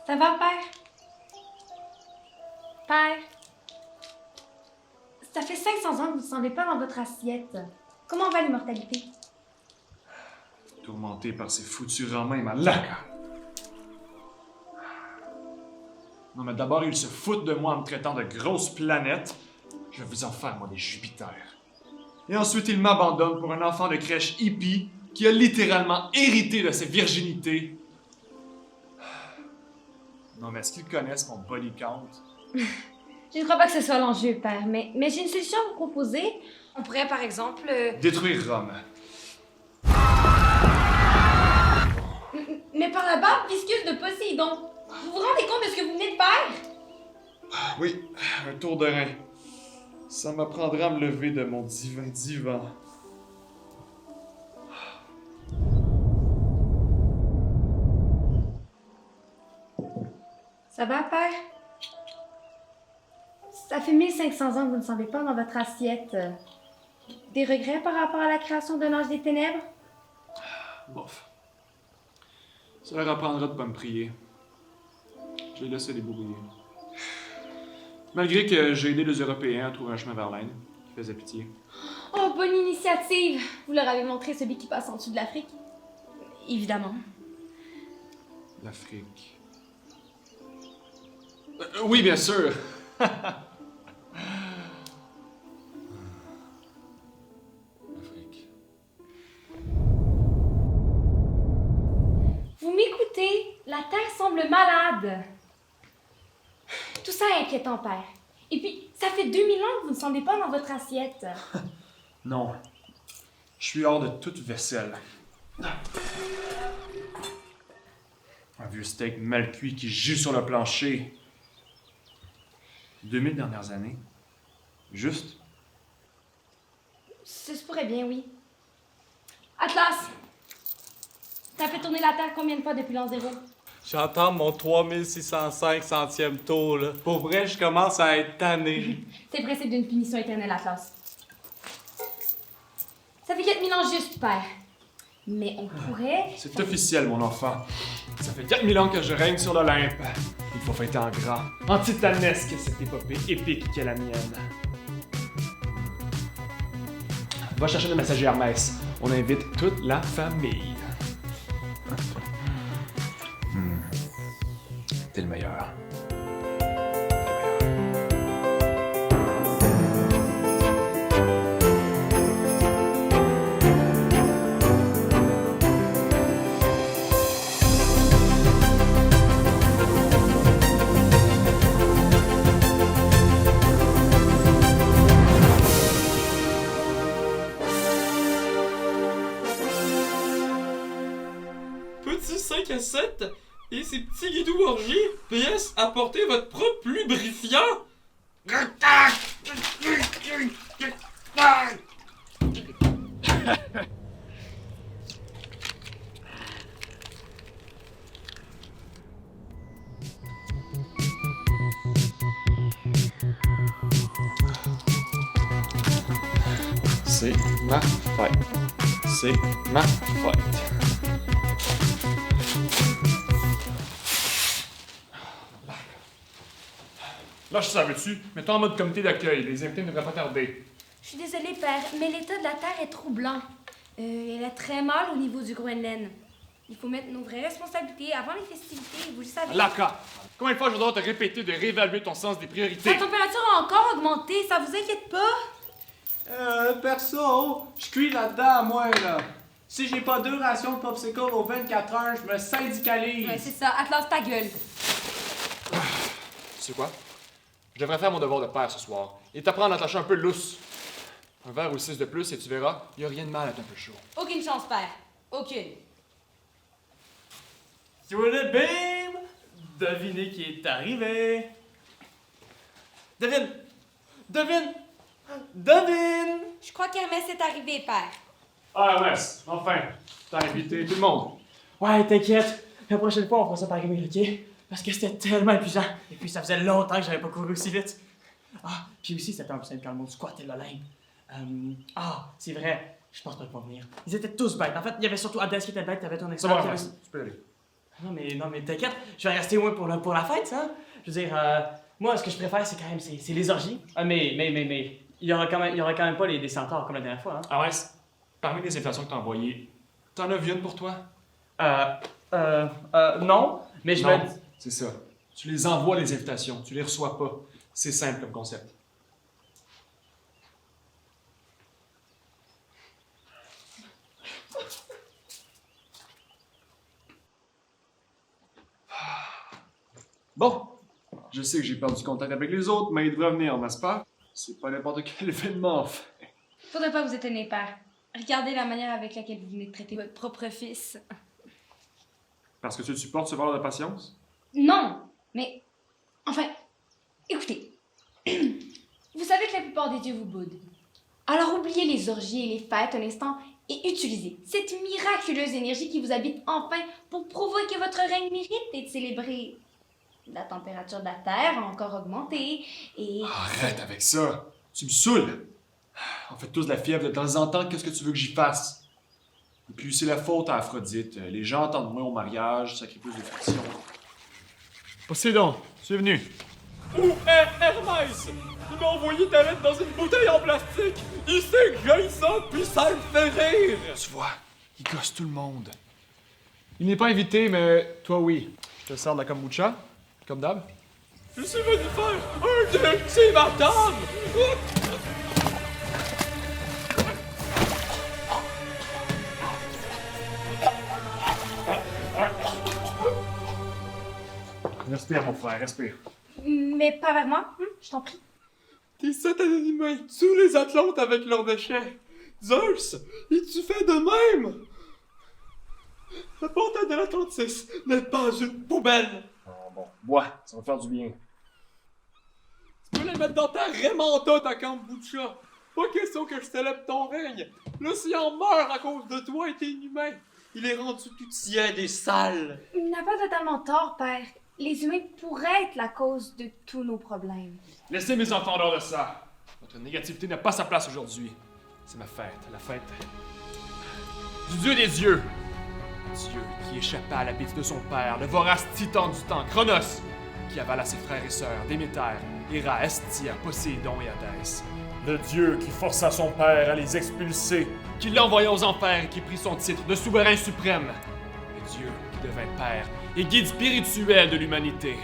Ça va, père? Père? Ça fait 500 ans que vous ne semblez pas dans votre assiette. Comment va l'immortalité? Tourmenté par ces foutus Romains et ma laca. Non, mais d'abord, ils se foutent de moi en me traitant de grosse planète. Je vais vous en faire, moi, des Jupiters. Et ensuite, ils m'abandonnent pour un enfant de crèche hippie qui a littéralement hérité de ses virginités. Non, mais est-ce qu'ils connaissent mon body count? Je ne crois pas que ce soit l'enjeu, père, mais j'ai une solution à vous proposer. On pourrait, par exemple... Détruire Rome. Mais par la barbe visqueuse de Poséidon. Vous vous rendez compte de ce que vous venez de faire? Oui, un tour de rein. Ça m'apprendra à me lever de mon divin divan. Ça va, père? Ça fait 1500 ans que vous ne semblez pas dans votre assiette. Des regrets par rapport à la création de l'Ange des Ténèbres? Bof. Ça leur apprendra de pas me prier. Je les laisse débrouiller. Malgré que j'ai aidé les Européens à trouver un chemin vers l'Inde, qui faisait pitié. Oh, bonne initiative! Vous leur avez montré celui qui passe en dessous de l'Afrique? Évidemment. L'Afrique. Oui, bien sûr! L'Afrique. Vous m'écoutez? La Terre semble malade. Tout ça est inquiétant, père. Et puis, ça fait 2000 ans que vous ne semblez pas dans votre assiette. Non. Je suis hors de toute vaisselle. Un vieux steak mal cuit qui gît sur le plancher. 2000 dernières années. Juste. Ça se pourrait bien, oui. Atlas! T'as fait tourner la Terre combien de fois depuis l'an zéro? J'entends mon 3605 centième tour, là. Pour vrai, je commence à être tanné. C'est le principe d'une punition éternelle, Atlas. Ça fait 4000 ans juste, père. Mais on pourrait... C'est officiel, mon enfant. Ça fait 4000 ans que je règne sur l'Olympe. Il faut fêter en grand. En titanesque, cette épopée épique qu'est la mienne. Va chercher le messager Hermès. On invite toute la famille. T'es le meilleur. Petit 5 à 7 et ces petits guidous orgies. PS, apportez votre propre lubrifiant. C'est ma fête. C'est ma fête. Là, je savais-tu, mets-toi en mode comité d'accueil. Les invités ne devraient pas tarder. Je suis désolée, père, mais l'état de la Terre est troublant. Elle est très mal au niveau du Groenland. Il faut mettre nos vraies responsabilités avant les festivités, vous le savez. Laka, combien de fois je dois te répéter de réévaluer ton sens des priorités? La température a encore augmenté, ça vous inquiète pas? Perso, je cuis là-dedans, moi, là. Si j'ai pas 2 rations de popsicle aux 24 heures, je me syndicalise. Ouais, c'est ça. Atlas, ta gueule. Tu sais quoi? Je devrais faire mon devoir de père ce soir et t'apprendre à t'attacher un peu lousse. Un verre ou 6 de plus et tu verras, y a rien de mal à être un peu chaud. Aucune chance, père. Aucune. Sur le bim! Devinez qui est arrivé. Devine! Devine! Devine! Je crois qu'Hermès est arrivé, père. Ah, Hermès, enfin, t'as invité tout le monde. Ouais, t'inquiète. La prochaine fois, on fera ça par email, ok? Parce que c'était tellement épuisant. Et puis, ça faisait longtemps que j'avais pas couru aussi vite. Ah, puis aussi, c'était un peu simple quand le monde squattait l'Olympe. C'est vrai. Je pense pas qu'ils vont venir. Ils étaient tous bêtes. En fait, il y avait surtout Hadès qui était bête, t'avais ton C'est exemple. bon, Hermès, tu peux y aller. Non, mais t'inquiète, je vais rester moins pour la fête, ça. Je veux dire, moi, ce que je préfère, c'est quand même c'est les orgies. Mais, il y aura quand même pas des centaures comme la dernière fois, hein. Ah ouais, parmi les invitations que t'as envoyées, t'en as vu une pour toi? Non, mais je Non, me... c'est ça. Tu les envoies les invitations, tu les reçois pas. C'est simple comme concept. Bon, je sais que j'ai perdu contact avec les autres, mais ils devraient venir, n'est-ce pas? C'est pas n'importe quel événement, en fait. Faudrait pas vous étonner, père. Regardez la manière avec laquelle vous venez de traiter votre propre fils. Parce que tu supportes ce vol de patience? Non, mais... Enfin, écoutez. Vous savez que la plupart des dieux vous boudent. Alors oubliez les orgies et les fêtes un instant et utilisez cette miraculeuse énergie qui vous habite enfin pour prouver que votre règne mérite d'être célébré. La température de la Terre a encore augmenté et... Arrête avec ça! Tu me saoules! On fait tous de la fièvre de temps en temps, qu'est-ce que tu veux que j'y fasse? Et puis c'est la faute à Aphrodite. Les gens entendent moins au mariage, sacrifice de friction. Poséidon, tu es venu. Où est Hermès? Il m'a envoyé ta lettre dans une bouteille en plastique. Il sait que j'aille ça, puis ça le fait rire. Tu vois, il gosse tout le monde. Il n'est pas invité, mais toi oui. Je te sers de la kombucha, comme d'hab. Je suis venu faire un ultimatum. Respire, mon frère, respire. Mais pas vers moi, je t'en prie. Tes satanées humains tuent les Atlantes avec leurs déchets. Zeus, es-tu fait de même? La portail de l'Atlantis n'est pas une poubelle. Bon, bois, ça va faire du bien. Tu peux les mettre dans ta Raymanta, ta kombucha. Pas question que je célèbre ton règne. L'océan meurt à cause de toi et tes humains. Il est rendu tout tiède et sale. Il n'a pas totalement tort, père. Les humains pourraient être la cause de tous nos problèmes. Laissez mes enfants dehors de ça. Votre négativité n'a pas sa place aujourd'hui. C'est ma fête, la fête du dieu des dieux. Dieu qui échappa à l'appétit de son père, le vorace titan du temps, Chronos, qui avala ses frères et sœurs, Déméter, Héra, Hestia, Poséidon et Hadès. Le dieu qui força son père à les expulser, qui l'envoya aux enfers et qui prit son titre de souverain suprême. Le dieu qui devint père et guide spirituel de l'humanité.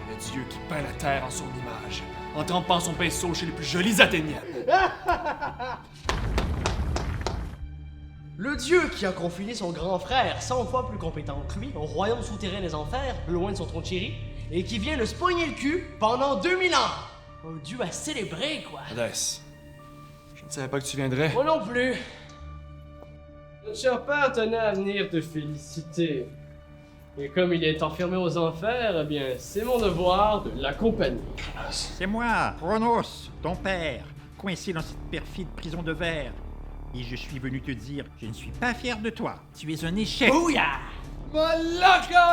Le dieu qui peint la terre en son image, en trempant son pinceau chez les plus jolies Athéniennes. Le dieu qui a confiné son grand frère 100 fois plus compétent que lui au royaume souterrain des enfers, loin de son trône chéri, et qui vient le se pogner le cul pendant 2000 ans. Un dieu à célébrer, quoi. Hadès, je ne savais pas que tu viendrais. Moi non plus. Notre cher père tenait à venir te féliciter. Et comme il est enfermé aux enfers, eh bien, c'est mon devoir de l'accompagner. C'est moi, Chronos, ton père, coincé dans cette perfide prison de verre. Et je suis venu te dire, je ne suis pas fier de toi. Tu es un échec. Bouya! Malaka!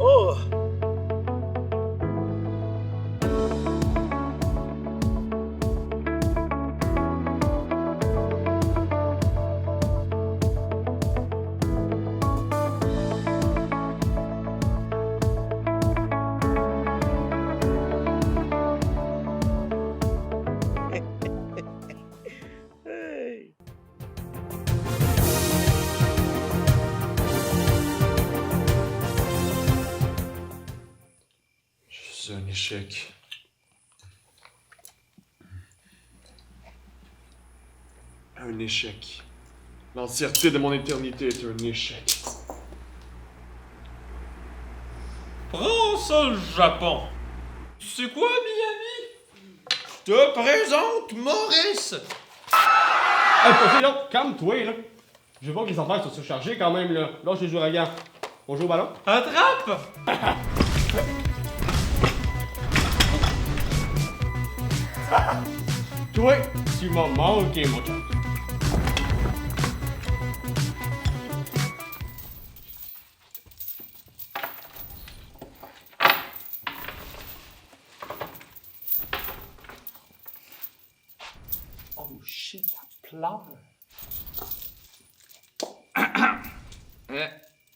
Oh! C'est un échec. Un échec. L'entièreté de mon éternité est un échec. Prends ça, le Japon. Tu sais quoi, Miami? Je te présente Maurice. Hey, Poséidon, calme-toi, là. Je vois que les enfants sont surchargés quand même, là. Lâche les ouragans. On joue au ballon? Attrape! Toi, tu m'as manqué, mon chum. pleure.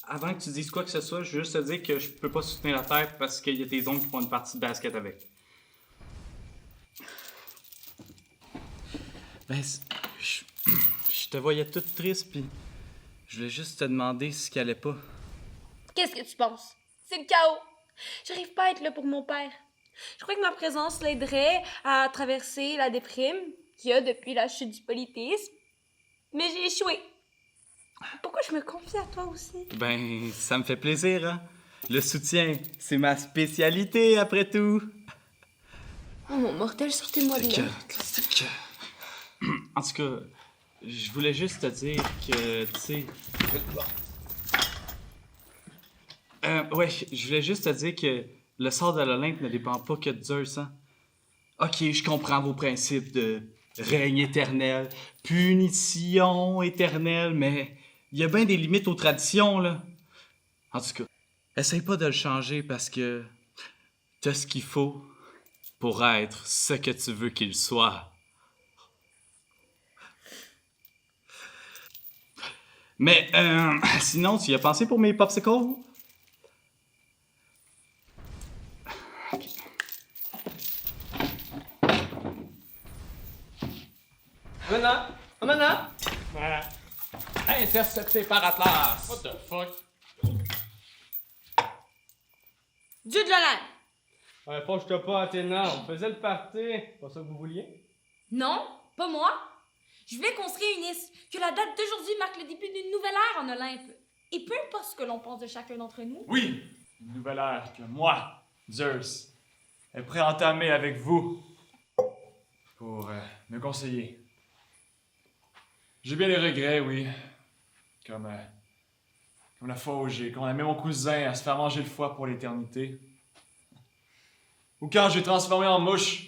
Avant que tu dises quoi que ce soit, je veux juste te dire que je peux pas soutenir la terre parce qu'il y a tes oncles qui font une partie de basket avec. Ben, je te voyais toute triste, puis je voulais juste te demander ce qui allait pas. Qu'est-ce que tu penses? C'est le chaos. J'arrive pas à être là pour mon père. Je crois que ma présence l'aiderait à traverser la déprime qu'il y a depuis la chute du politisme. Mais j'ai échoué. Pourquoi je me confie à toi aussi? Ben, ça me fait plaisir, hein? Le soutien, c'est ma spécialité, après tout. Oh mon mortel, sortez-moi de là. En tout cas, je voulais juste te dire que, tu sais... ouais, je voulais juste te dire que le sort de l'Olympe ne dépend pas que de Zeus, hein? Ok, je comprends vos principes de règne éternel, punition éternelle, mais il y a bien des limites aux traditions, là. En tout cas, essaye pas de le changer parce que t'as ce qu'il faut pour être ce que tu veux qu'il soit. Mais, sinon, tu y as pensé pour mes popsicles? Amana! Intercepté par Atlas! What the fuck? Dieu de l'Olympe! Fâche-toi pas, Athéna, on faisait le party. Pas ça que vous vouliez? Non, pas moi. Je voulais qu'on se réunisse, que la date d'aujourd'hui marque le début d'une nouvelle ère en Olympe. Et peu importe ce que l'on pense de chacun d'entre nous. Oui, une nouvelle ère que moi, Zeus, est prêt à entamer avec vous pour me conseiller. J'ai bien des regrets, oui. Comme la fois où j'ai condamné mon cousin à se faire manger le foie pour l'éternité. Ou quand j'ai transformé en mouche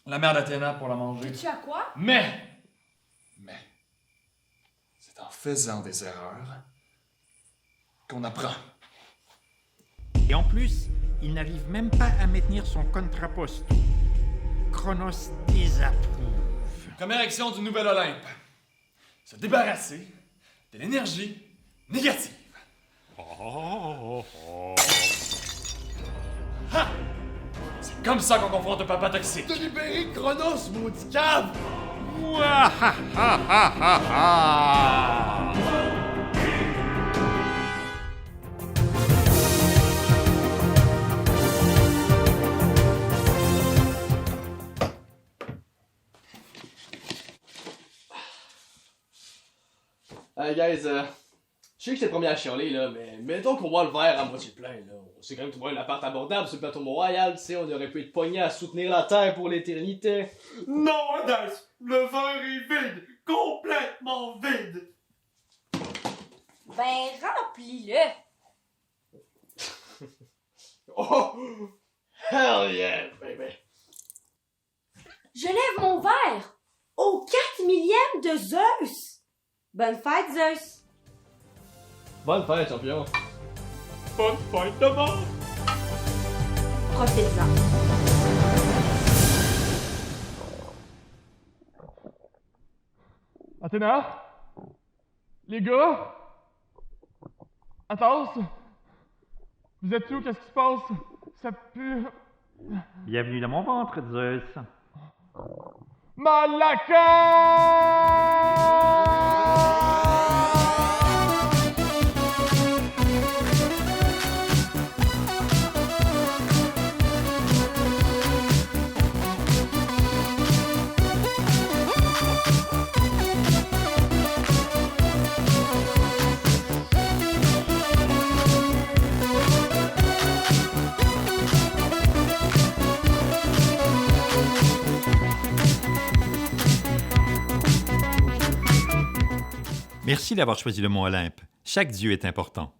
la mère d'Athéna pour la manger. Tu as quoi? Mais, c'est en faisant des erreurs qu'on apprend. Et en plus, il n'arrive même pas à maintenir son contraposto. Chronos désapprouve. Première action du nouvel Olympe. Se débarrasser de l'énergie négative. Ha! C'est comme ça qu'on confronte un papa toxique. T'as libéré Chronos, maudit cave! Guys, je sais que c'est le premier à chialer, là, mais mettons qu'on voit le verre à moitié plein, là. On s'est quand même trouvé un appart abordable sur le plateau Mont-Royal, tu sais, on aurait pu être pogné à soutenir la Terre pour l'éternité. Non, Hades! Le verre est vide! Complètement vide! Ben, remplis-le. Oh! Hell yeah, baby! Je lève mon verre au 4 millième de Zeus! Bonne fête, Zeus! Bonne fête, champion! Bonne fête de mort! Profite-en. Athéna? Les gars? Athos? Vous êtes où? Qu'est-ce qui se passe? Ça pue. Bienvenue dans mon ventre, Zeus. Merci d'avoir choisi le mont Olympe. Chaque dieu est important.